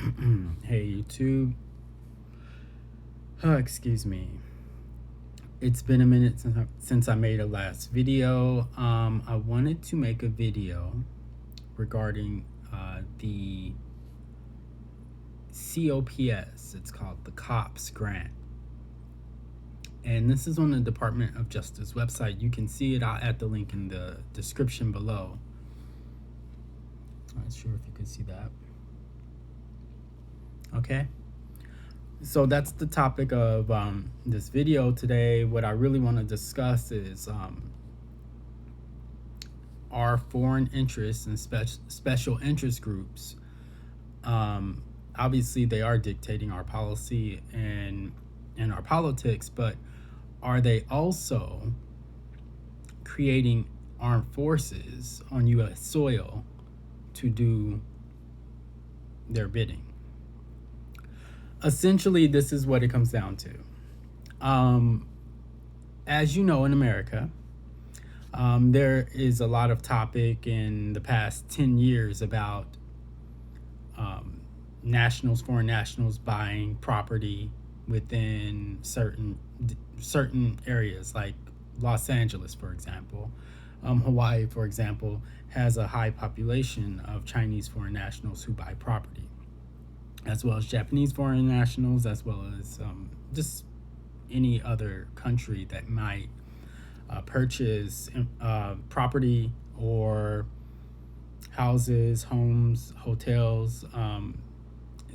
Hey YouTube. Excuse me. It's been a minute since I made a last video. I wanted to make a video regarding the COPS. It's called the COPS grant. And this is on the Department of Justice website. You can see it. I'll add the link in the description below. I'm not sure if you can see that. Okay. So that's the topic of this video today. What I really want to discuss is our foreign interests and special interest groups. Obviously, they are dictating our policy and our politics, but are they also creating armed forces on U.S. soil to do their bidding? Essentially, this is what it comes down to. As you know, in America, there is a lot of topic in the past 10 years about nationals, foreign nationals buying property within certain areas, like Los Angeles, for example. Hawaii, for example, has a high population of Chinese foreign nationals who buy property, as well as Japanese foreign nationals, as well as just any other country that might purchase property or houses, homes, hotels.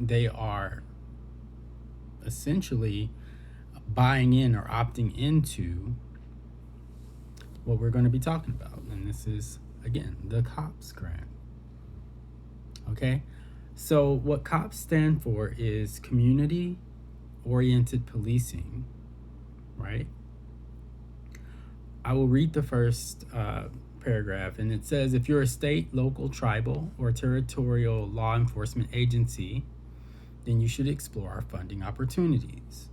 They are essentially buying in or opting into what we're going to be talking about. And this is, again, the COPS grant. Okay? So what COPS stand for is community-oriented policing, right? I will read the first paragraph, and it says, if you're a state, local, tribal, or territorial law enforcement agency, then you should explore our funding opportunities.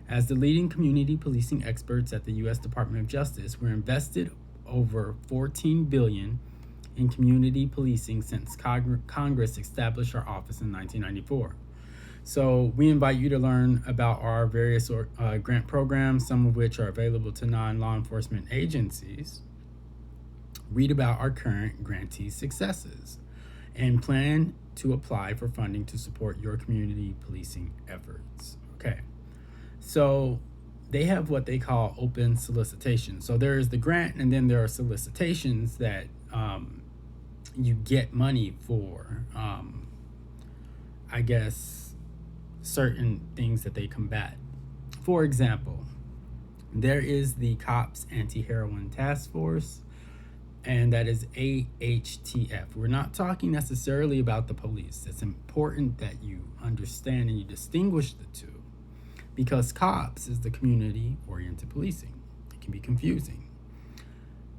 As the leading community policing experts at the U.S. Department of Justice, we're invested over $14 billion in community policing since Congress established our office in 1994. So we invite you to learn about our various grant programs, some of which are available to non-law enforcement agencies. Read about our current grantee successes and plan to apply for funding to support your community policing efforts. Okay, so they have what they call open solicitations. So there is the grant, and then there are solicitations that you get money for, I guess, certain things that they combat. For example, there is the COPS Anti-Heroin Task Force, and that is AHTF. We're not talking necessarily about the police. It's important that you understand and you distinguish the two, because COPS is the community-oriented policing. It can be confusing.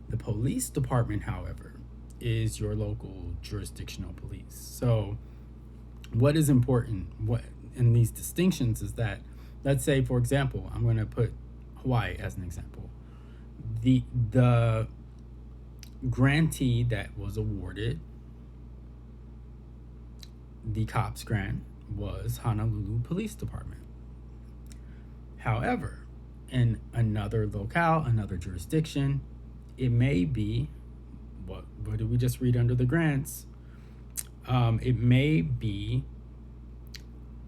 The police department, however, is your local jurisdictional police. So what is important in these distinctions is that, let's say, for example, I'm going to put Hawaii as an example. The grantee that was awarded the COPS grant was Honolulu Police Department. However, in another locale, another jurisdiction, it may be, what did we just read under the grants? It may be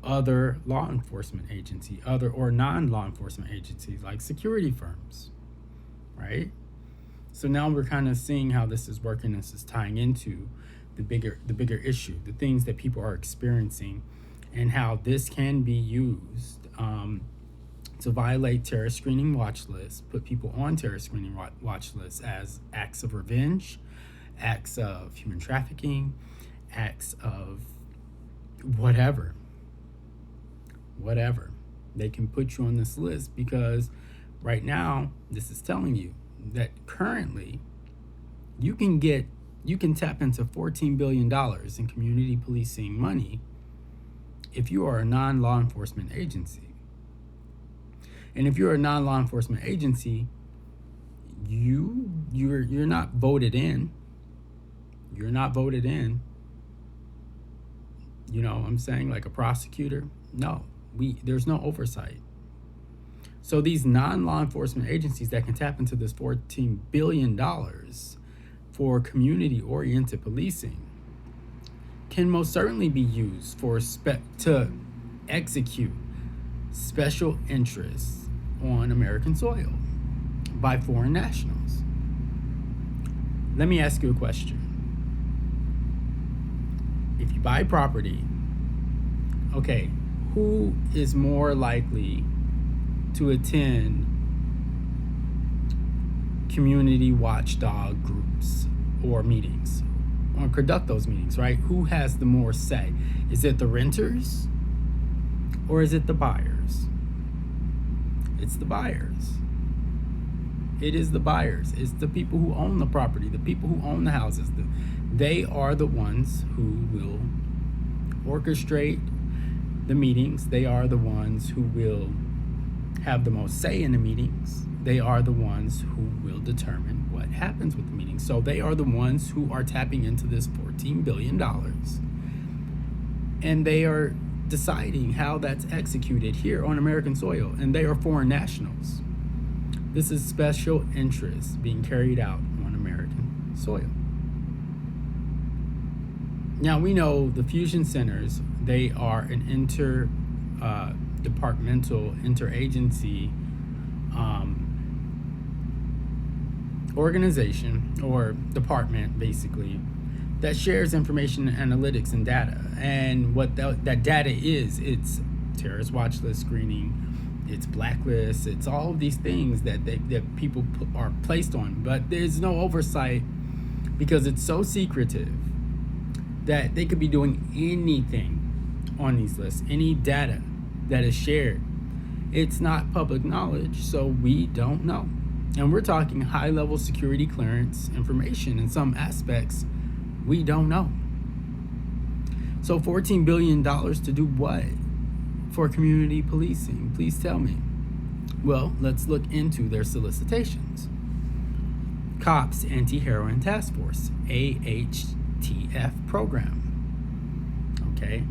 other law enforcement agency, other or non-law enforcement agencies like security firms, right? So now we're kind of seeing how this is working. This is tying into the bigger issue, the things that people are experiencing, and how this can be used to violate terrorist screening watch lists, put people on terrorist screening watch lists as acts of revenge, acts of human trafficking, acts of whatever. They can put you on this list because right now this is telling you that currently you can tap into $14 billion in community policing money if you are a non-law enforcement agency. And if you're a non-law enforcement agency, you're not voted in. You're not voted in. You know what I'm saying? Like a prosecutor? No, there's no oversight. So these non-law enforcement agencies that can tap into this $14 billion for community-oriented policing can most certainly be used to execute special interests on American soil by foreign nationals. Let me ask you a question. If you buy property, okay, who is more likely to attend community watchdog groups or meetings or conduct those meetings, right? Who has the more say? Is it the renters or is it the buyers? It's the buyers. It is the buyers. It's the people who own the property, the people who own the houses. They are the ones who will orchestrate the meetings. They are the ones who will have the most say in the meetings. They are the ones who will determine what happens with the meetings. So they are the ones who are tapping into this $14 billion. And they are deciding how that's executed here on American soil. And they are foreign nationals. This is special interest being carried out on American soil. Now we know the fusion centers, they are an interdepartmental, interagency organization or department basically that shares information, analytics, and data. And what that data is, it's terrorist watch list screening, it's blacklists, it's all of these things that people are placed on. But there's no oversight because it's so secretive that they could be doing anything on these lists. Any data that is shared, it's not public knowledge, so we don't know. And we're talking high-level security clearance information. In some aspects, we don't know. So $14 billion to do what? For community policing? Please tell me. Well, let's look into their solicitations. Cops Anti-Heroin Task Force, AHTF program. Okay?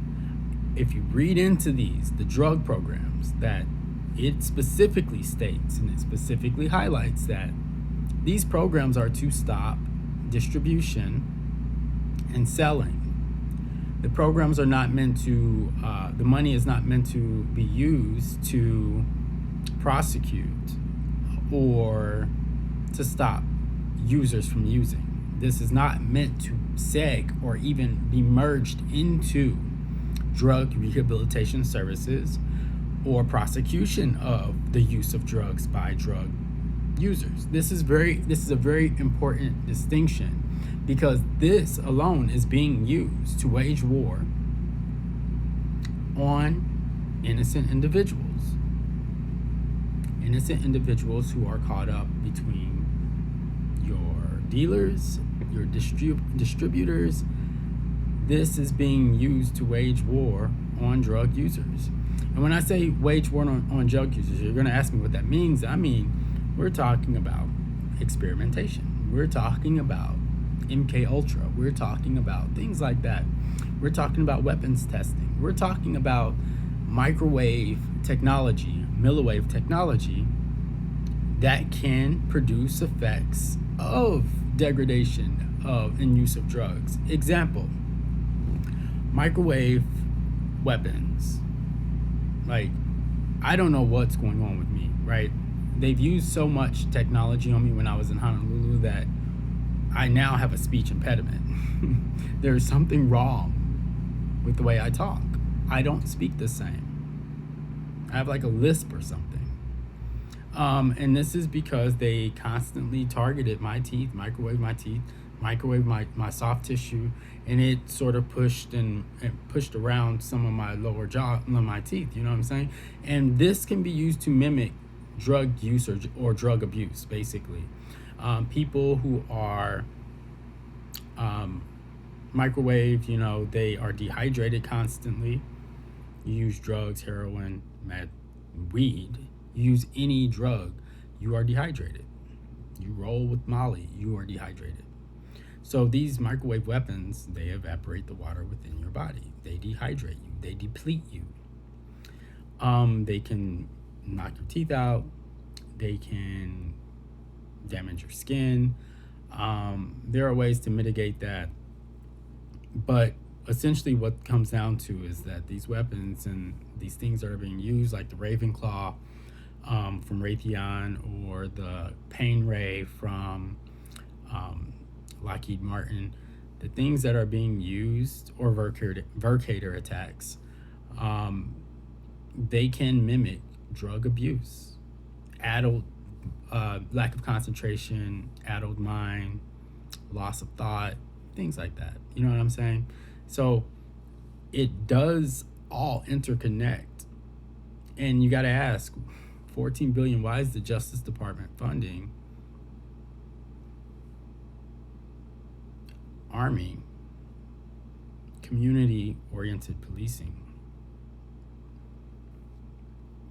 If you read into these, the drug programs, that it specifically states and it specifically highlights that these programs are to stop distribution and selling. The programs are not meant to, the money is not meant to be used to prosecute or to stop users from using. This is not meant to seg or even be merged into drug rehabilitation services or prosecution of the use of drugs by drug users. This is a very important distinction because this alone is being used to wage war on innocent individuals who are caught up between your dealers, your distributors. This is being used to wage war on drug users. And when I say wage war on drug users, you're going to ask me what that means. I mean, we're talking about experimentation. We're talking about MK Ultra. We're talking about things like that. We're talking about weapons testing. We're talking about microwave technology, milliwave technology that can produce effects of degradation of and use of drugs. Example, microwave weapons. Like, I don't know what's going on with me, right? They've used so much technology on me when I was in Honolulu that I now have a speech impediment. There's something wrong with the way I talk. I don't speak the same. I have like a lisp or something. And this is because they constantly targeted my teeth, microwave my soft tissue, and it sort of pushed around some of my lower jaw, my teeth, you know what I'm saying? And this can be used to mimic drug use or drug abuse, basically. People who are microwave, they are dehydrated constantly. You use drugs, heroin, meth, weed, you use any drug, you are dehydrated. You roll with Molly, you are dehydrated. So these microwave weapons, they evaporate the water within your body. They dehydrate you. They deplete you. They can knock your teeth out. They can damage your skin. There are ways to mitigate that. But essentially what comes down to is that these weapons and these things that are being used, like the Ravenclaw from Raytheon, or the Pain Ray from Lockheed Martin, the things that are being used, or Vercator attacks, they can mimic drug abuse, addled lack of concentration, addled mind, loss of thought, things like that. You know what I'm saying? So it does all interconnect. And you got to ask, 14 billion, why is the Justice Department funding arming community-oriented policing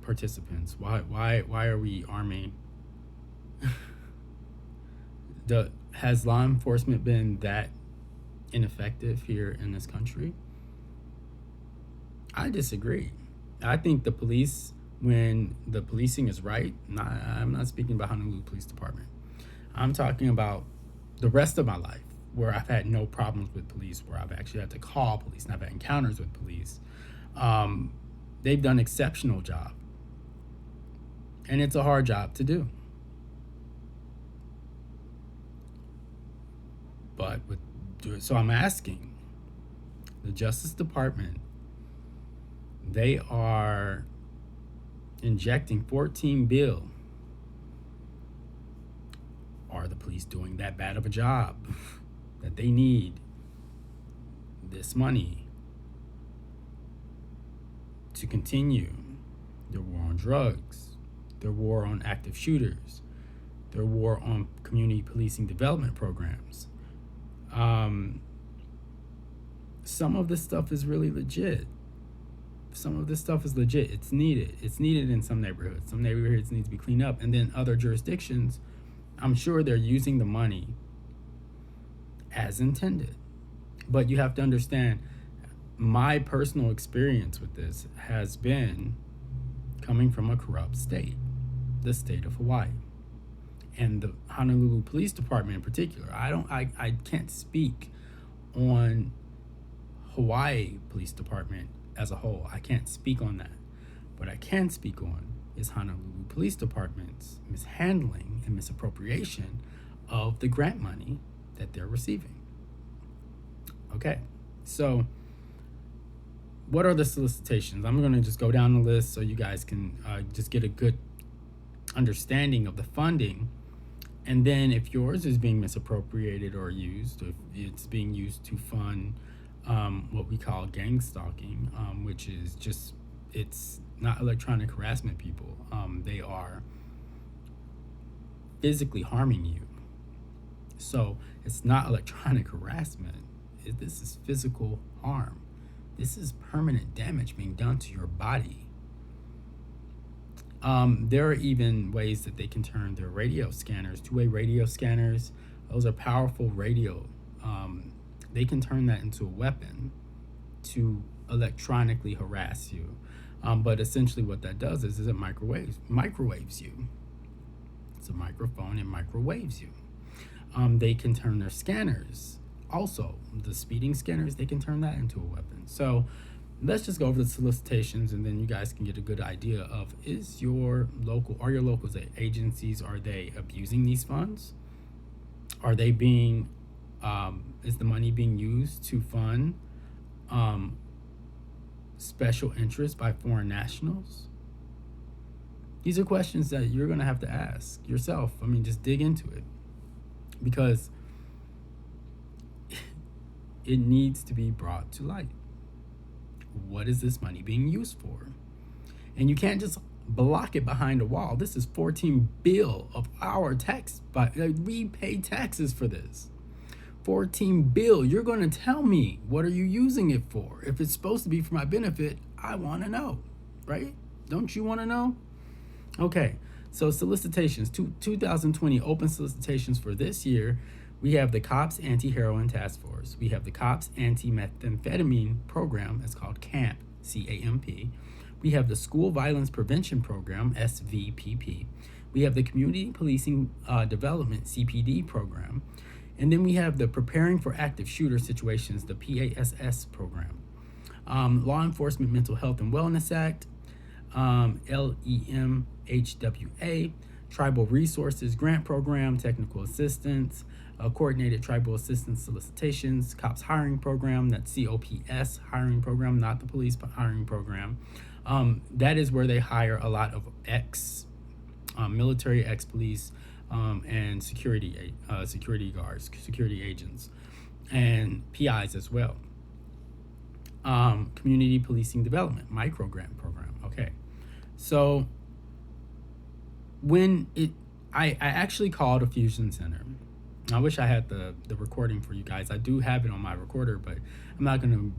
participants? Why are we arming? Has law enforcement been that ineffective here in this country? I disagree. I think the police, when the policing is right, I'm not speaking about Honolulu Police Department. I'm talking about the rest of my life, where I've had no problems with police, where I've actually had to call police and I've had encounters with police. They've done an exceptional job. And it's a hard job to do. So I'm asking the Justice Department, they are injecting 14 bill. Are the police doing that bad of a job that they need this money to continue their war on drugs, their war on active shooters, their war on community policing development programs? Some of this stuff is really legit. Some of this stuff is legit. It's needed. It's needed in some neighborhoods. Some neighborhoods need to be cleaned up. And then other jurisdictions, I'm sure they're using the money as intended. But you have to understand, my personal experience with this has been coming from a corrupt state, the state of Hawaii. And the Honolulu Police Department in particular. I can't speak on Hawaii Police Department as a whole. I can't speak on that. What I can speak on is Honolulu Police Department's mishandling and misappropriation of the grant money that they're receiving. Okay, so what are the solicitations? I'm going to just go down the list so you guys can just get a good understanding of the funding. And then if yours is being misappropriated or used, if it's being used to fund what we call gang stalking, which is just, it's not electronic harassment, people. They are physically harming you. So it's not electronic harassment. This is physical harm. This is permanent damage being done to your body. There are even ways that they can turn their radio scanners, two-way radio scanners. Those are powerful radio. They can turn that into a weapon to electronically harass you. But essentially what that does is it microwaves you. It's a microphone, and microwaves you. They can turn their scanners, also the speeding scanners, they can turn that into a weapon. So let's just go over the solicitations, and then you guys can get a good idea of, are your local agencies, are they abusing these funds? Are they being, is the money being used to fund special interests by foreign nationals? These are questions that you're going to have to ask yourself. I mean, just dig into it, because it needs to be brought to light. What is this money being used for? And you can't just block it behind a wall. This is 14 bill of our tax, but we pay taxes for this. 14 bill. You're going to tell me, what are you using it for? If it's supposed to be for my benefit, I want to know, right? Don't you want to know? Okay, so solicitations, 2020 open solicitations for this year We have the Cops Anti-Heroin Task Force. We have the Cops Anti-Methamphetamine Program. It's called CAMP, C-A-M-P. We have the School Violence Prevention Program, SVPP. We have the Community Policing Development, CPD program. And then we have the Preparing for Active Shooter Situations, the PASS program. Law Enforcement Mental Health and Wellness Act, LEMHWA, Tribal Resources Grant Program, Technical Assistance, Coordinated Tribal Assistance Solicitations, Cops Hiring Program, that's COPS hiring program, not the police hiring program. That is where they hire a lot of military, ex-police, and security guards, security agents, and PIs as well. Community Policing Development, micro grant program. Okay, so when I actually called a fusion center. I wish I had the recording for you guys. I do have it on my recorder, but I'm not gonna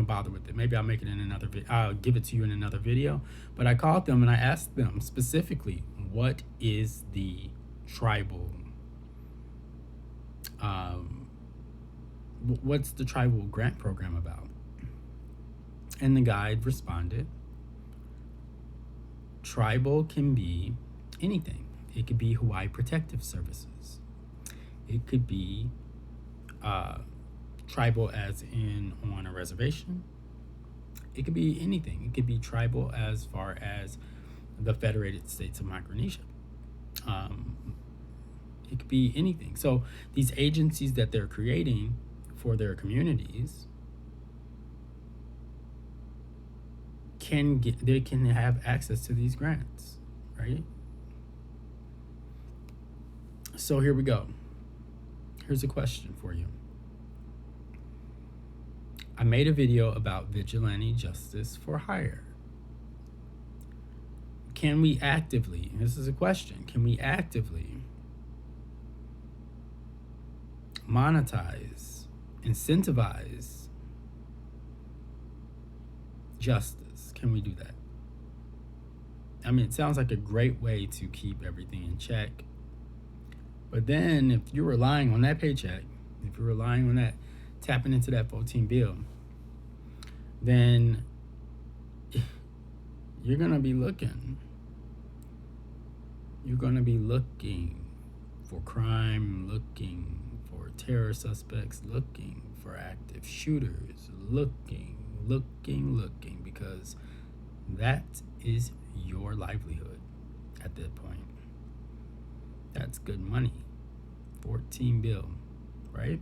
bother with it. Maybe I'll make it in another I'll give it to you in another video. But I called them and I asked them specifically, what is the tribal what's the tribal grant program about? And the guide responded, tribal can be anything. It could be Hawaii Protective Services. It could be tribal as in on a reservation. It could be anything. It could be tribal as far as the Federated States of Micronesia. It could be anything. So these agencies that they're creating for their communities they can have access to these grants, right? So here we go. Here's a question for you. I made a video about vigilante justice for hire. Can we actively, this is a question, can we actively monetize, incentivize justice? Can we do that? I mean, it sounds like a great way to keep everything in check. But then if you're relying on that paycheck, if you're relying on that, tapping into that 14 bill, then you're going to be looking. You're going to be looking for crime, looking for terror suspects, looking for active shooters, looking, because that is your livelihood at that point. That's good money. 14 bill, right?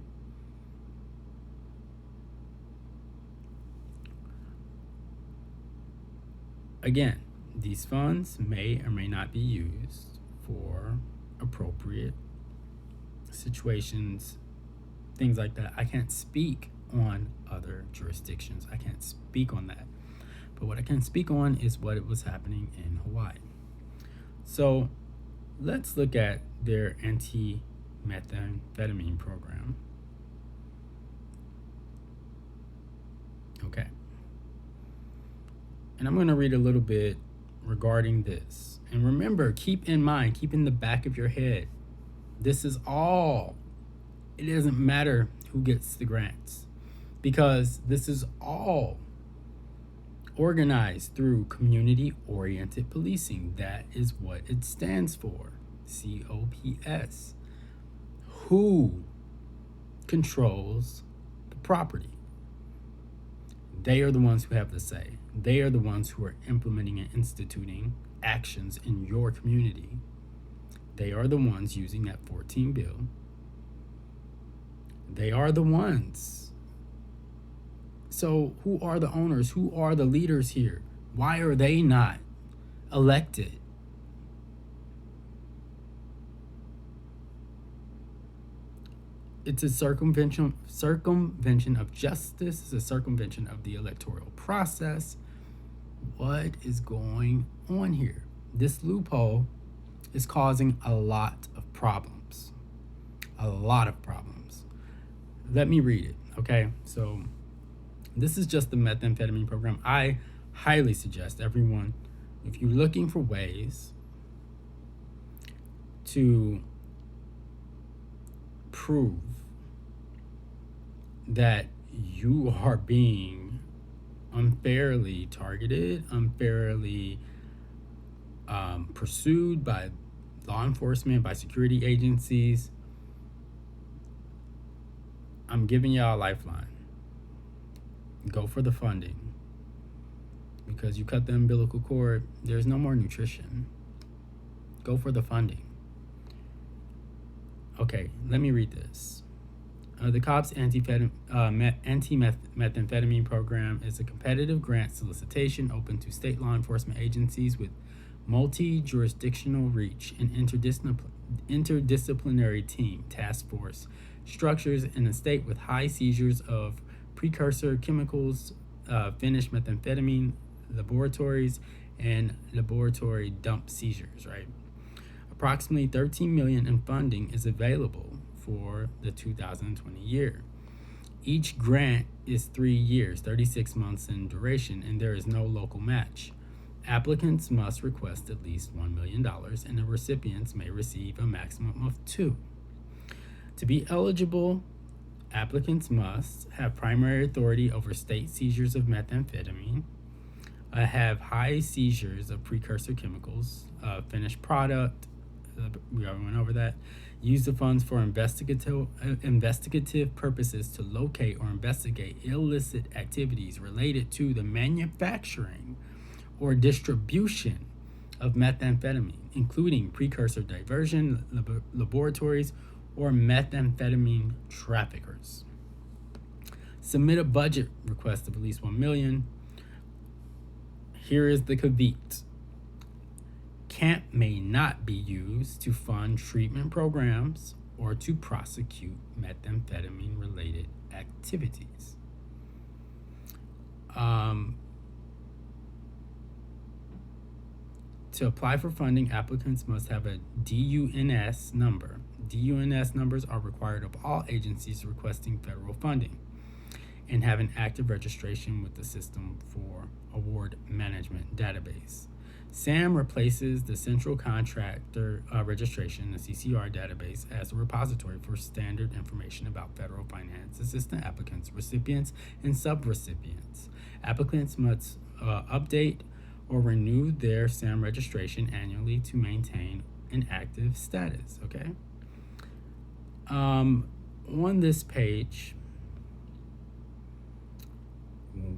Again, these funds may or may not be used for appropriate situations, things like that. I can't speak on other jurisdictions. I can't speak on that. But what I can speak on is what was happening in Hawaii. So let's look at their anti-methamphetamine program. Okay. And I'm going to read a little bit regarding this. And remember, keep in mind, keep in the back of your head, this is all, it doesn't matter who gets the grants, because this is all organized through community-oriented policing. That is what it stands for, COPS. Who controls the property? They are the ones who have the say. They are the ones who are implementing and instituting actions in your community. They are the ones using that 14 bill. They are the ones. So who are the owners? Who are the leaders here? Why are they not elected? It's a circumvention of justice. It's a circumvention of the electoral process. What is going on here? This loophole is causing a lot of problems. A lot of problems. Let me read it, okay? So this is just the methamphetamine program. I highly suggest everyone, if you're looking for ways to prove that you are being unfairly targeted, unfairly pursued by law enforcement, by security agencies, I'm giving y'all a lifeline. Go for the funding. Because you cut the umbilical cord, there's no more nutrition. Go for the funding. Okay, let me read this. The COPS anti-methamphetamine program is a competitive grant solicitation open to state law enforcement agencies with multi-jurisdictional reach and interdisciplinary team task force structures in a state with high seizures of precursor chemicals, finished methamphetamine laboratories, and laboratory dump seizures, right? Approximately $13 million in funding is available for the 2020 year. Each grant is 3 years, 36 months in duration, and there is no local match. Applicants must request at least $1 million, and the recipients may receive a maximum of 2. To be eligible, applicants must have primary authority over state seizures of methamphetamine, have high seizures of precursor chemicals, finished product, we already went over that, use the funds for investigative purposes to locate or investigate illicit activities related to the manufacturing or distribution of methamphetamine, including precursor diversion laboratories or methamphetamine traffickers. Submit a budget request of at least $1 million. Here is the caveat. CAMP may not be used to fund treatment programs or to prosecute methamphetamine-related activities. To apply for funding, applicants must have a DUNS number. DUNS numbers are required of all agencies requesting federal funding and have an active registration with the System for Award Management database. SAM replaces the Central Contractor Registration, the CCR database, as a repository for standard information about federal finance assistance applicants, recipients, and subrecipients. Applicants must update or renew their SAM registration annually to maintain an active status, okay? On this page,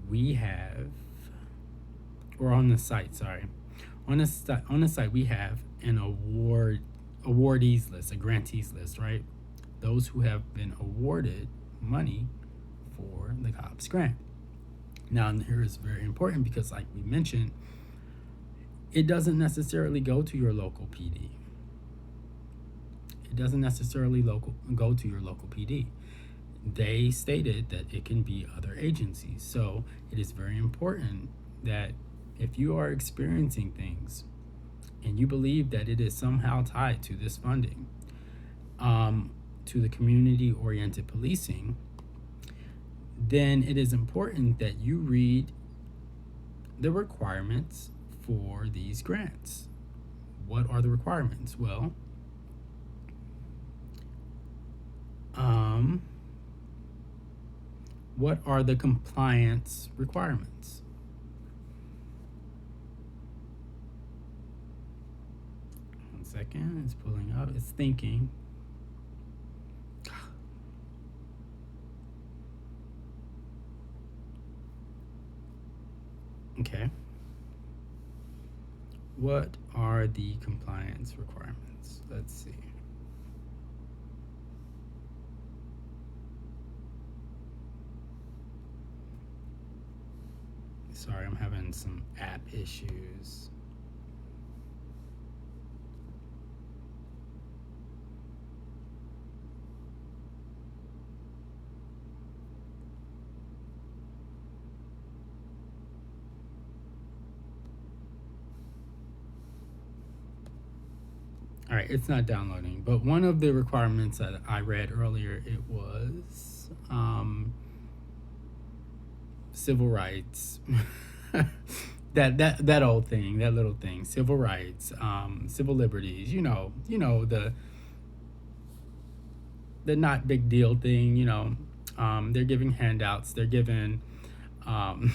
we have, or on the site, sorry. On the site, we have an awardees list, a grantees list, right? Those who have been awarded money for the COPS grant. Now, and here is very important because, like we mentioned, it doesn't necessarily go to your local PD. It doesn't necessarily go to your local PD. They stated that it can be other agencies. So it is very important that if you are experiencing things and you believe that it is somehow tied to this funding, to the community-oriented policing, then it is important that you read the requirements for these grants. What are the requirements? Well, what are the compliance requirements? One second, it's pulling up, it's thinking. Okay. What are the compliance requirements? Let's see. Sorry, I'm having some app issues. All right, it's not downloading, but one of the requirements that I read earlier, it was civil rights. that old thing, that little thing, civil rights, civil liberties, the the not big deal thing, you know. They're giving handouts. They're giving um,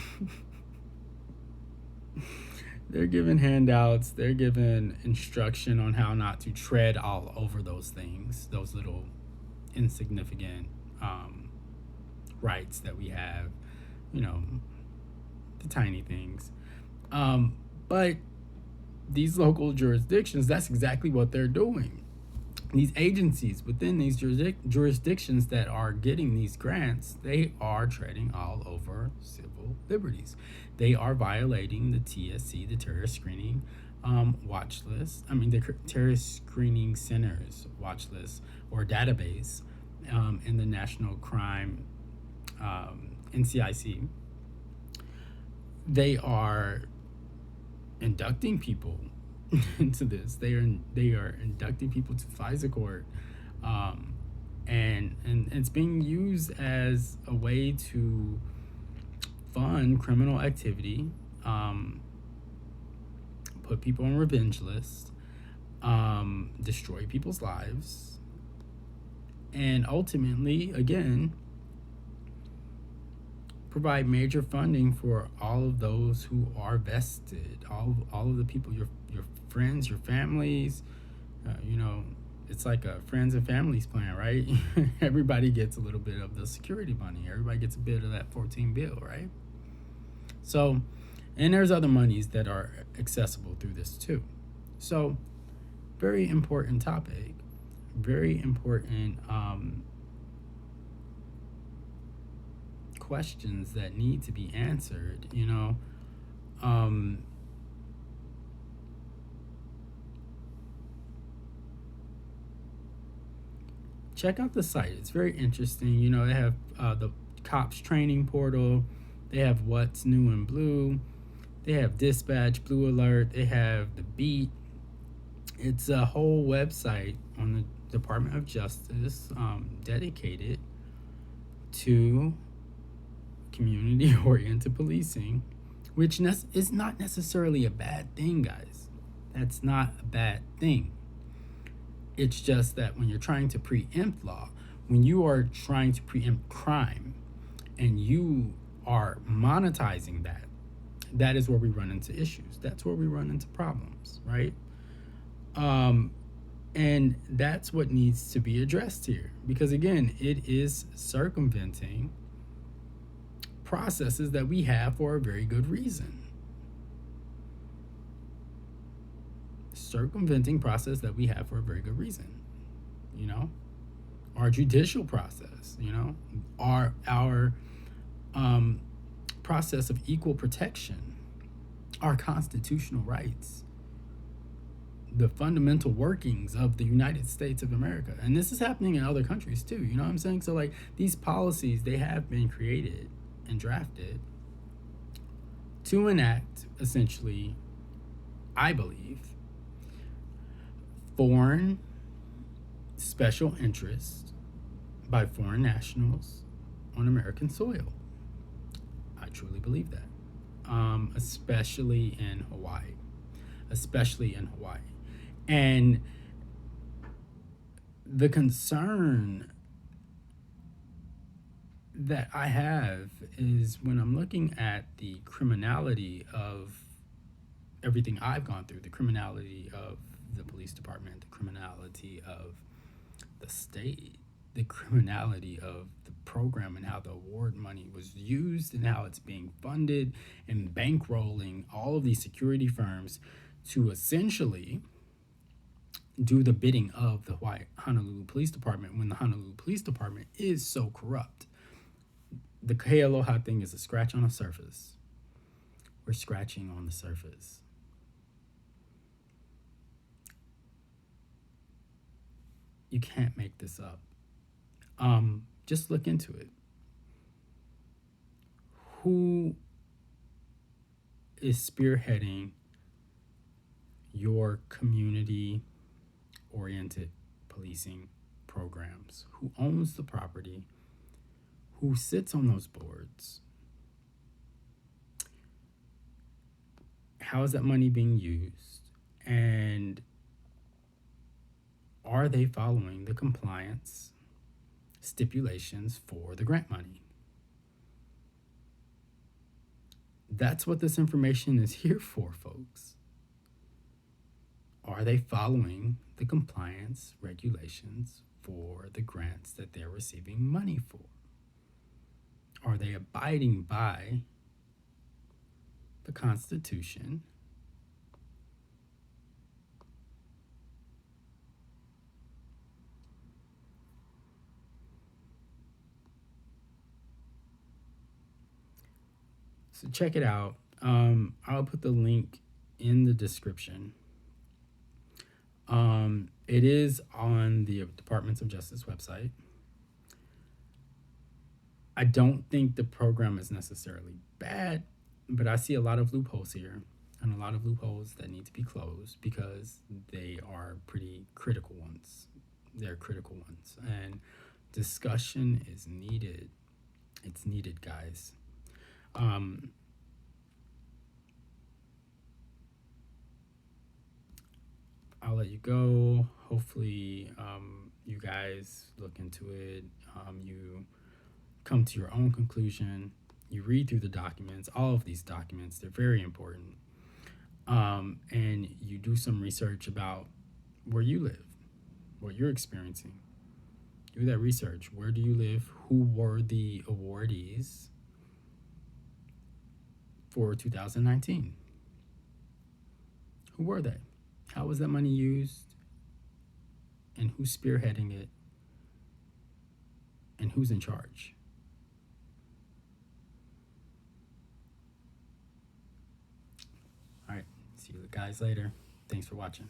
they're giving handouts. They're giving instruction on how not to tread all over those things, those little insignificant um, rights that we have, you know, the tiny things. But these local jurisdictions, that's exactly what they're doing. These agencies within these jurisdictions that are getting these grants, they are treading all over civil liberties. They are violating the TSC, the Terrorist Screening Watch List. I mean, the Terrorist Screening Center's watch list or database in the National Crime NCIC. They are inducting people into this. They are inducting people to FISA court, um, and it's being used as a way to fund criminal activity, um, put people on revenge lists, destroy people's lives, and ultimately, again, provide major funding for all of those who are vested, all of the people, your friends, your families, you know, it's like a friends and families plan, right? Everybody gets a little bit of the security money. Everybody gets a bit of that 14 bill, right? So, and there's other monies that are accessible through this too. So, very important topic, very important questions that need to be answered, you know. Um, check out the site. It's very interesting. You know, they have the cops training portal. They have what's new in blue. They have dispatch, blue alert. They have the beat. It's a whole website on the Department of Justice dedicated to community-oriented policing, which is not necessarily a bad thing, guys. That's not a bad thing. It's just that when you're trying to preempt law, when you are trying to preempt crime, and you are monetizing that, that is where we run into issues. That's where we run into problems, right? And that's what needs to be addressed here. Because again, it is circumventing processes that we have for a very good reason. Circumventing process that we have for a very good reason. You know, our judicial process. You know, our process of equal protection, our constitutional rights, the fundamental workings of the United States of America. And this is happening in other countries too. You know what I'm saying? So like these policies, they have been created and drafted to enact, essentially, I believe, foreign special interest by foreign nationals on American soil. I truly believe that. Especially in Hawaii. Especially in Hawaii. And the concern that I have is when I'm looking at the criminality of everything I've gone through, the criminality of the police department, the criminality of the state, the criminality of the program and how the award money was used and how it's being funded and bankrolling all of these security firms to essentially do the bidding of the Honolulu Police Department when the Honolulu Police Department is so corrupt. The Kealoha thing is a scratch on the surface. We're scratching on the surface. You can't make this up. Just look into it. Who is spearheading your community-oriented policing programs? Who owns the property? Who sits on those boards? How is that money being used? And are they following the compliance stipulations for the grant money. That's what this information is here for, folks. Are they following the compliance regulations for the grants that they're receiving money for? Are they abiding by the Constitution So check it out. I'll put the link in the description. It is on the Departments of Justice website. I don't think the program is necessarily bad, but I see a lot of loopholes here and a lot of loopholes that need to be closed because they are pretty critical ones. They're critical ones, and discussion is needed. It's needed, guys. I'll let you go. Hopefully, you guys look into it. You come to your own conclusion. You read through the documents, all of these documents, they're very important. And you do some research about where you live, what you're experiencing. Do that research. Where do you live? Who were the awardees for 2019? Who were they? How was that money used? And who's spearheading it? And who's in charge? All right. See you guys later. Thanks for watching.